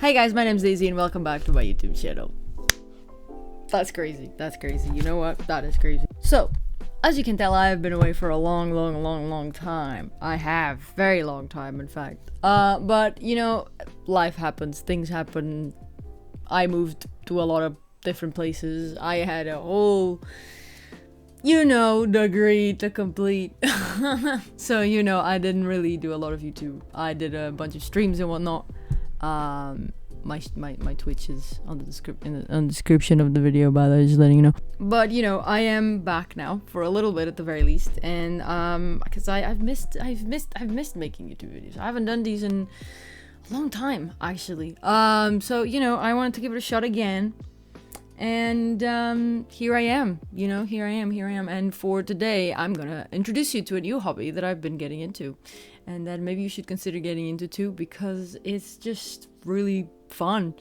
Hey guys, my name's Daisy and welcome back to my YouTube channel. That's crazy. That's crazy. You know what? That is crazy. So, as you can tell, I've been away for a long time. I have. Very long time, in fact. But, you know, life happens. Things happen. I moved to a lot of different places. I had a whole, you know, degree to complete. So, you know, I didn't really do a lot of YouTube. I did a bunch of streams and whatnot. My Twitch is on the description of the video, by the way, just letting you know. But you know, I am back now for a little bit at the very least, and because I've missed making YouTube videos. I haven't done these in a long time, actually. So you know, I wanted to give it a shot again, and here I am. You know, here I am. And for today, I'm gonna introduce you to a new hobby that I've been getting into, and that maybe you should consider getting into too, because it's just really fun,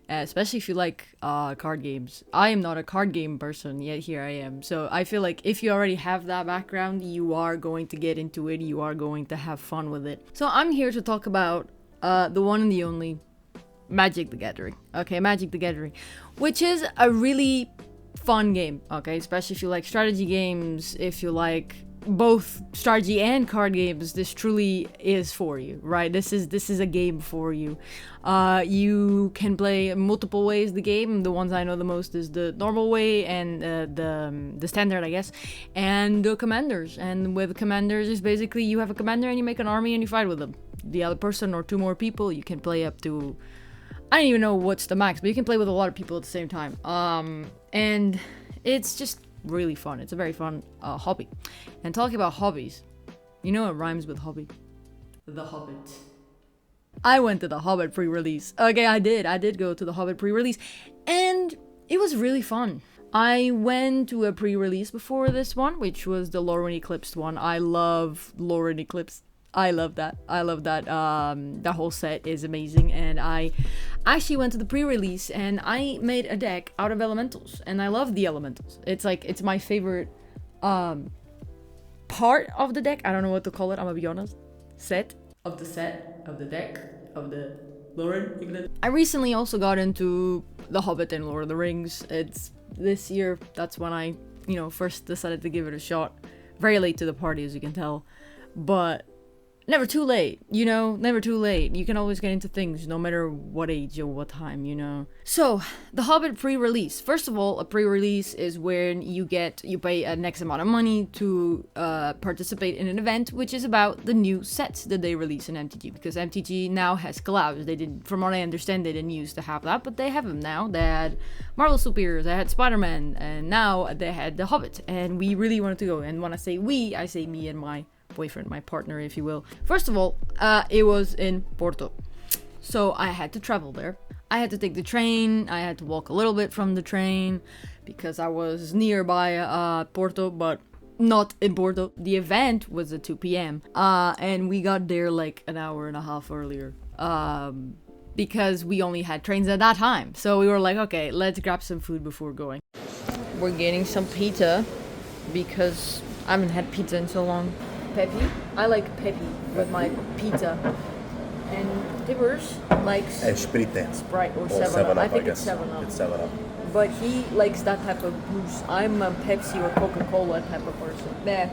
especially if you like card games. I am not a card game person, yet here I am. So I feel like if you already have that background, you are going to get into it, you are going to have fun with it. So I'm here to talk about the one and the only Magic the Gathering. Okay, Magic the Gathering, which is a really fun game, okay, especially if you like strategy games, if you like both strategy and card games. This truly is for you, right? This is a game for you. You can play multiple ways the game. The ones I know the most is the normal way and the standard, I guess, and the commanders. And with commanders is basically you have a commander and you make an army and you fight with them. The other person or two more people. You can play up to, I don't even know what's the max, but you can play with a lot of people at the same time. And it's just really fun. It's a very fun hobby. And talking about hobbies, you know what rhymes with hobby? The Hobbit. I went to the Hobbit pre-release. Okay, I did go to the Hobbit pre-release, and it was really fun. I went to a pre-release before this one, which was the Lorwyn Eclipsed one. I love Lorwyn Eclipse. I love that. That whole set is amazing, and I actually went to the pre-release and I made a deck out of elementals, and I love the elementals. It's my favorite part of the deck. I don't know what to call it, I'm gonna be honest. Set of the deck of the Lorwyn Eclipse. I recently also got into The Hobbit and Lord of the Rings. It's this year. That's when I, you know, first decided to give it a shot. Very late to the party, as you can tell, but never too late, you know, never too late. You can always get into things no matter what age or what time, you know. So, the Hobbit pre-release. First of all, a pre-release is when you pay an X amount of money to participate in an event, which is about the new sets that they release in MTG, because MTG now has collabs. They didn't, from what I understand, they didn't used to have that, but they have them now. They had Marvel Superheroes, they had Spider-Man, and now they had the Hobbit, and we really wanted to go. And when I say we, I say me and my boyfriend, my partner, if you will. First of all, it was in Porto, so I had to travel there. I had to take the train. I had to walk a little bit from the train because I was nearby Porto, but not in Porto. The event was at 2 p.m. And we got there like an hour and a half earlier because we only had trains at that time. So we were like, okay, let's grab some food before going. We're getting some pizza because I haven't had pizza in so long. Peppy. I like Peppy with my pizza. And Tibbers likes Sprite or 7-Up. I think it's 7-Up. It's 7-Up. But he likes that type of booze. I'm a Pepsi or Coca-Cola type of person. Yeah.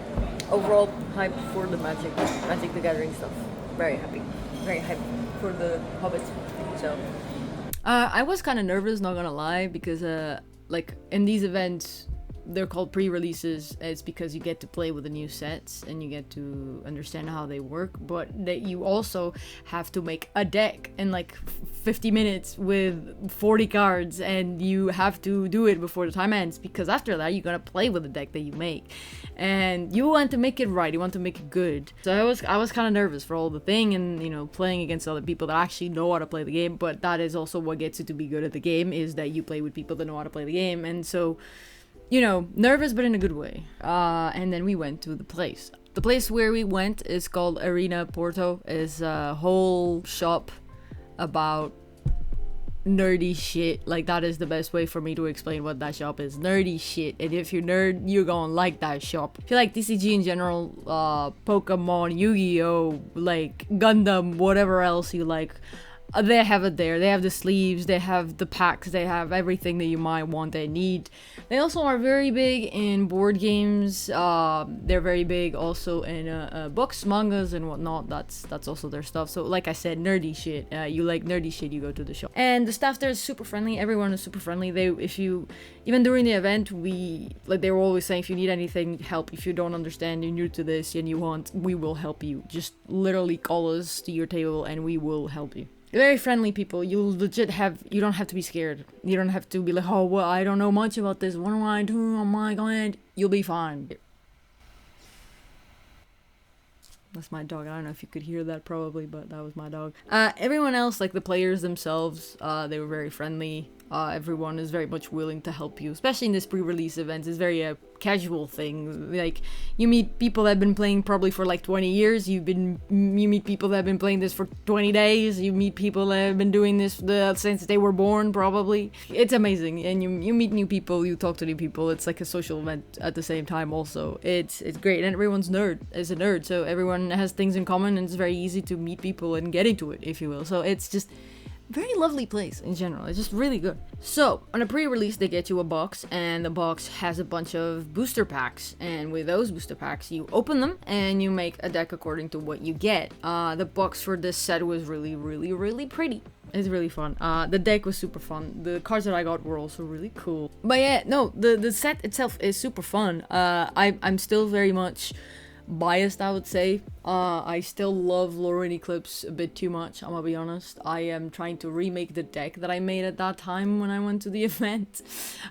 Overall, hype for the Magic the Gathering stuff. Very happy. Very hype for the Hobbit. So, I was kind of nervous, not gonna lie, because like in these events, they're called pre-releases. It's because you get to play with the new sets and you get to understand how they work, but that you also have to make a deck in like 50 minutes with 40 cards, and you have to do it before the time ends, because after that you're gonna play with the deck that you make, and you want to make it right, you want to make it good. So I was kind of nervous for all the thing, and you know, playing against other people that actually know how to play the game. But that is also what gets you to be good at the game, is that you play with people that know how to play the game. And so, you know, nervous, but in a good way. And then we went to the place. The place where we went is called Arena Porto. It's a whole shop about nerdy shit. Like, that is the best way for me to explain what that shop is. Nerdy shit. And if you're nerd, you're gonna like that shop. If you like TCG in general, Pokemon, Yu-Gi-Oh, like Gundam, whatever else you like, They have it there. They have the sleeves, they have the packs, they have everything that you might want and need. They also are very big in board games. They're very big also in books, mangas, and whatnot. That's also their stuff. So like I said, nerdy shit. You like nerdy shit, you go to the shop. And the staff there is super friendly. Everyone is super friendly. Even during the event, they were always saying, if you need anything, help. If you don't understand, you're new to this and we will help you. Just literally call us to your table and we will help you. Very friendly people. You don't have to be scared. You don't have to be like, oh, well, I don't know much about this. What do I do? Oh my god. You'll be fine. That's my dog. I don't know if you could hear that probably, but that was my dog. Everyone else, like the players themselves, they were very friendly. Everyone is very much willing to help you, especially in this pre-release event. It's very a casual thing. Like, you meet people that have been playing probably for like 20 years. You meet people that have been playing this for 20 days. You meet people that have been doing this since they were born, probably. It's amazing, and you meet new people. You talk to new people. It's like a social event at the same time. Also, it's great, and everyone's a nerd, so everyone has things in common, and it's very easy to meet people and get into it, if you will. So it's just very lovely place in general. It's just really good. So on a pre-release, they get you a box, and the box has a bunch of booster packs, and with those booster packs you open them and you make a deck according to what you get. The box for this set was really pretty. It's really fun. The deck was super fun. The cards that I got were also really cool. But yeah, no, the set itself is super fun. I'm still very much biased, I would say. I still love Lauren Eclipse a bit too much, I'm gonna be honest. I am trying to remake the deck that I made at that time when I went to the event.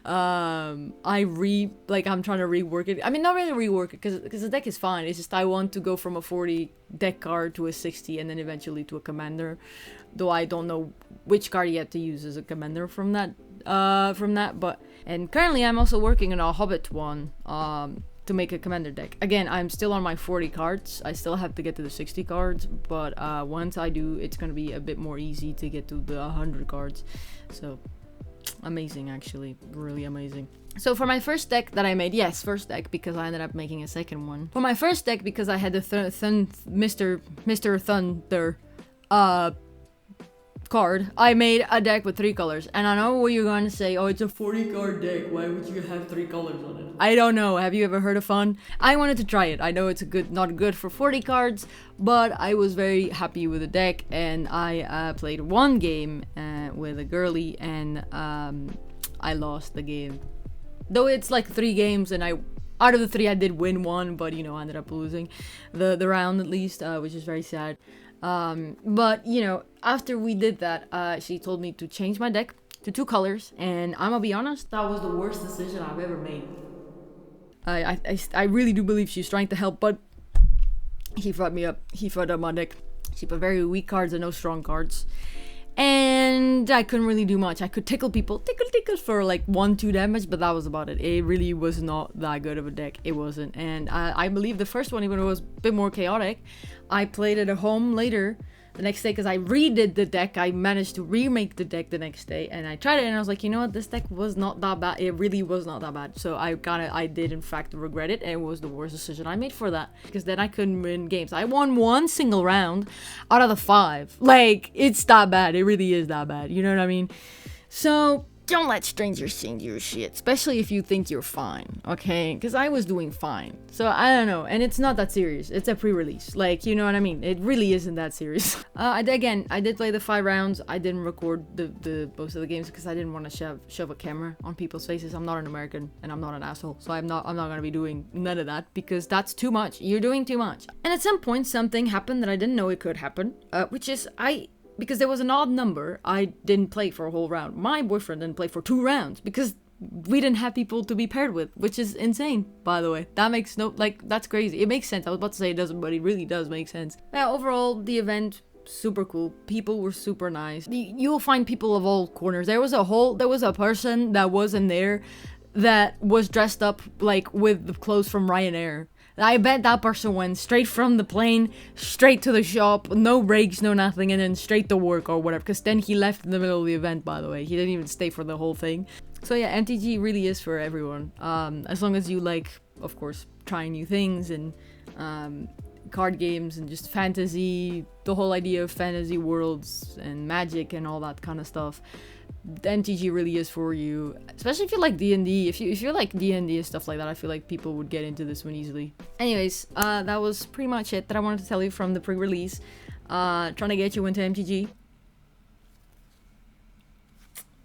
I'm trying to rework it. I mean, not really rework it, because the deck is fine. It's just I want to go from a 40 deck card to a 60 and then eventually to a commander. Though I don't know which card you have to use as a commander from that. And currently I'm also working on a Hobbit one. To make a commander deck. Again, I'm still on my 40 cards. I still have to get to the 60 cards, but once I do, it's gonna be a bit more easy to get to the 100 cards. So amazing, actually, really amazing. So for my first deck that I made, yes, first deck, because I ended up making a second one. For my first deck, because I had the Mr. Thunder card, I made a deck with 3 colors. And I know what you're going to say, oh, it's a 40 card deck, why would you have 3 colors on it? I don't know, have you ever heard of fun? I wanted to try it. I know it's not good for 40 cards, but I was very happy with the deck, and I played one game with a girly, and I lost the game. Though it's like 3 games, and out of the 3 I did win 1, but I ended up losing the round at least, which is very sad. But after we did that, she told me to change my deck to 2 colors, and I'm gonna be honest, that was the worst decision I've ever made. I really do believe she's trying to help, but he fucked up my deck. She put very weak cards and no strong cards, and I couldn't really do much. I could tickle people, tickle for like 1-2 damage, but that was about it. It really was not that good of a deck. It wasn't, and I believe the first one, even though it was a bit more chaotic, I played it at home later the next day, because I redid the deck. I managed to remake the deck the next day, and I tried it, and I was like, you know what, this deck was not that bad. It really was not that bad. So I did in fact regret it, and it was the worst decision I made for that, because then I couldn't win games. I won 1 single round out of the 5. Like, it's that bad. It really is that bad. You know what I mean? So don't let strangers sing your shit, especially if you think you're fine, okay? Because I was doing fine. So I don't know, and it's not that serious. It's a pre-release, like, you know what I mean? It really isn't that serious. I did play the 5 rounds. I didn't record the most of the games because I didn't want to shove a camera on people's faces. I'm not an American, and I'm not an asshole, so I'm not gonna be doing none of that, because that's too much. You're doing too much. And at some point, something happened that I didn't know it could happen, which is because there was an odd number, I didn't play for a whole round. My boyfriend didn't play for 2 rounds because we didn't have people to be paired with, which is insane, by the way. That makes that's crazy. It makes sense. I was about to say it doesn't, but it really does make sense. Yeah, overall, the event, super cool. People were super nice. You'll find people of all corners. There was a person that wasn't there that was dressed up like with the clothes from Ryanair. I bet that person went straight from the plane, straight to the shop, no breaks, no nothing, and then straight to work or whatever, because then he left in the middle of the event, by the way. He didn't even stay for the whole thing. So yeah, MTG really is for everyone. As long as you like, of course, trying new things and card games and just fantasy, the whole idea of fantasy worlds and magic and all that kind of stuff, the MTG really is for you. Especially if you like D&D. If you like D&D and stuff like that, I feel like people would get into this one easily. Anyways, that was pretty much it that I wanted to tell you from the pre-release. Trying to get you into MTG.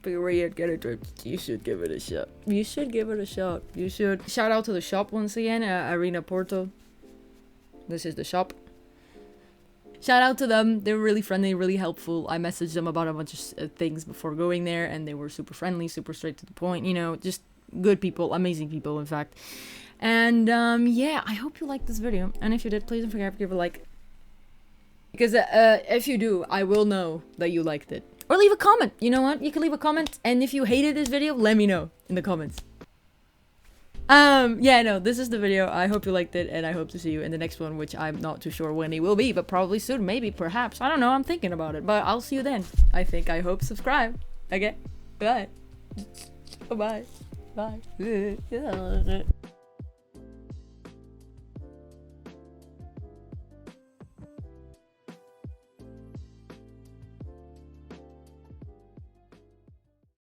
But you're yet get it, you should give it a shot. You should give it a shot. You should. Shout out to the shop once again, Arena Porto. This is the shop. Shout out to them. They were really friendly, really helpful. I messaged them about a bunch of things before going there, and they were super friendly, super straight to the point. You know, just good people, amazing people, in fact. And yeah, I hope you liked this video. And if you did, please don't forget to give a like. Because if you do, I will know that you liked it. Or leave a comment. You know what? You can leave a comment. And if you hated this video, let me know in the comments. Yeah, no, this is the video. I hope you liked it, and I hope to see you in the next one, which I'm not too sure when it will be, but probably soon, maybe, perhaps. I don't know, I'm thinking about it, but I'll see you then. I hope, subscribe. Okay, bye. Bye. Bye.